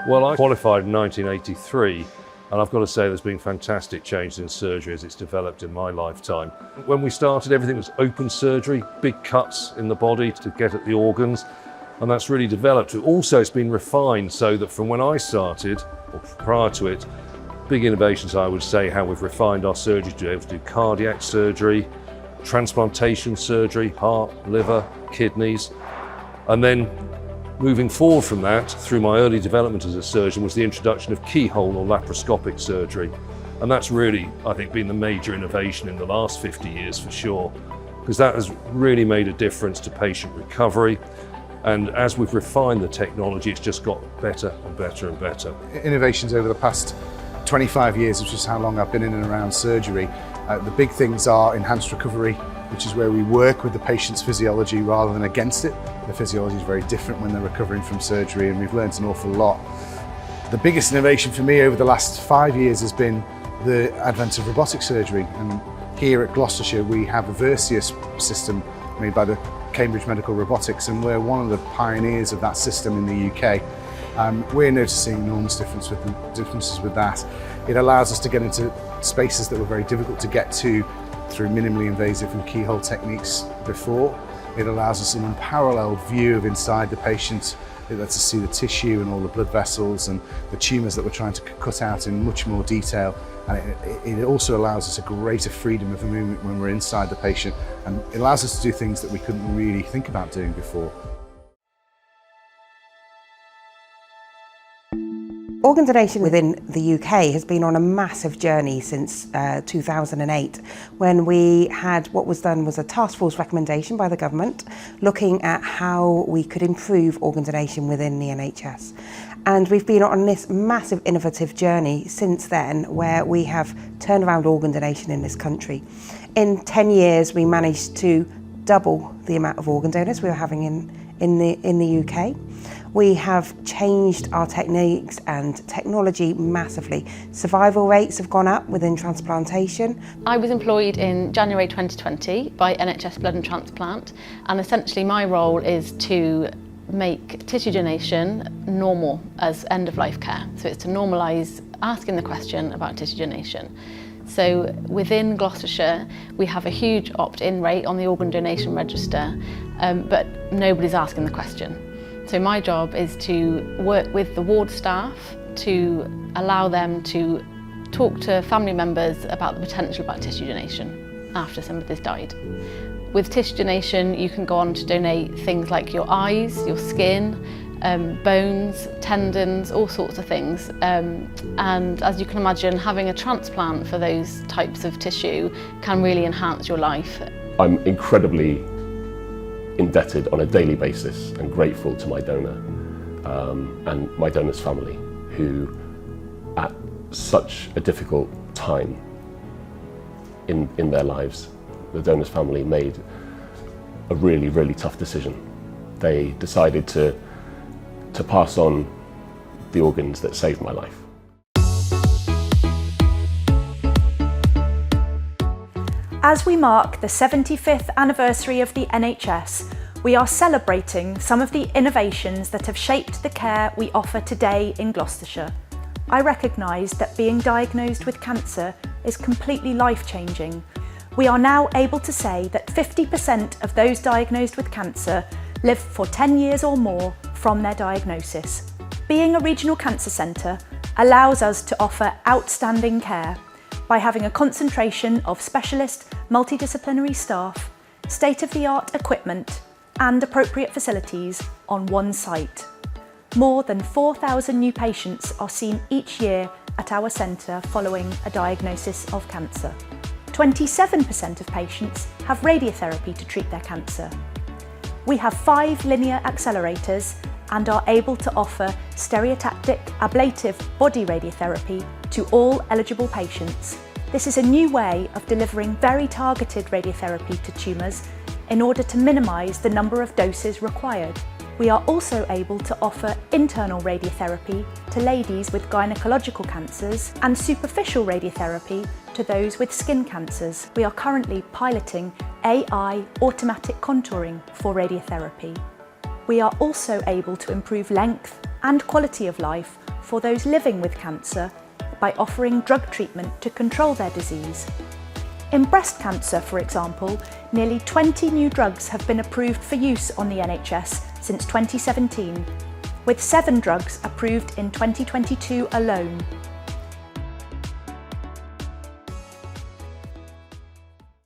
Well, I qualified in 1983, and I've got to say there's been fantastic change in surgery as it's developed in my lifetime. When we started, everything was open surgery, big cuts in the body to get at the organs, and that's really developed. Also, it's been refined so that from when I started, or prior to it, big innovations, I would say, how we've refined our surgery to be able to do cardiac surgery, transplantation surgery, heart, liver, kidneys, and then moving forward from that, through my early development as a surgeon, was the introduction of keyhole or laparoscopic surgery. And that's really, I think, been the major innovation in the last 50 years for sure, because that has really made a difference to patient recovery. And as we've refined the technology, it's just got better and better and better. Innovations over the past 25 years, which is how long I've been in and around surgery. The big things are enhanced recovery, which is where we work with the patient's physiology rather than against it. The physiology is very different when they're recovering from surgery, and we've learned an awful lot. The biggest innovation for me over the last 5 years has been the advent of robotic surgery. And here at Gloucestershire, we have a Versius system made by the Cambridge Medical Robotics, and we're one of the pioneers of that system in the UK. We're noticing enormous differences with that. It allows us to get into spaces that were very difficult to get to through minimally invasive and keyhole techniques before. It allows us an unparalleled view of inside the patient. It lets us see the tissue and all the blood vessels and the tumours that we're trying to cut out in much more detail. And it also allows us a greater freedom of movement when we're inside the patient, and it allows us to do things that we couldn't really think about doing before. Organ donation within the UK has been on a massive journey since 2008, when we had what was done was a task force recommendation by the government looking at how we could improve organ donation within the NHS. And we've been on this massive innovative journey since then, where we have turned around organ donation in this country. In 10 years, we managed to double the amount of organ donors we were having in the UK. We have changed our techniques and technology massively. Survival rates have gone up within transplantation. I was employed in January 2020 by NHS Blood and Transplant, and essentially my role is to make tissue donation normal as end-of-life care. So it's to normalise asking the question about tissue donation. So within Gloucestershire, we have a huge opt-in rate on the organ donation register, but nobody's asking the question. So my job is to work with the ward staff to allow them to talk to family members about the potential about tissue donation after somebody's died. With tissue donation, you can go on to donate things like your eyes, your skin, bones, tendons, all sorts of things. And as you can imagine, having a transplant for those types of tissue can really enhance your life. I'm incredibly indebted on a daily basis and grateful to my donor and my donor's family, who at such a difficult time in their lives, the donor's family made a really, really tough decision. They decided to pass on the organs that saved my life. As we mark the 75th anniversary of the NHS, we are celebrating some of the innovations that have shaped the care we offer today in Gloucestershire. I recognise that being diagnosed with cancer is completely life-changing. We are now able to say that 50% of those diagnosed with cancer live for 10 years or more from their diagnosis. Being a regional cancer centre allows us to offer outstanding care by having a concentration of specialist multidisciplinary staff, state-of-the-art equipment and appropriate facilities on one site. More than 4,000 new patients are seen each year at our centre following a diagnosis of cancer. 27% of patients have radiotherapy to treat their cancer. We have 5 linear accelerators and are able to offer stereotactic ablative body radiotherapy to all eligible patients. This is a new way of delivering very targeted radiotherapy to tumours in order to minimise the number of doses required. We are also able to offer internal radiotherapy to ladies with gynecological cancers and superficial radiotherapy to those with skin cancers. We are currently piloting AI automatic contouring for radiotherapy. We are also able to improve length and quality of life for those living with cancer by offering drug treatment to control their disease. In breast cancer, for example, nearly 20 new drugs have been approved for use on the NHS since 2017, with 7 drugs approved in 2022 alone.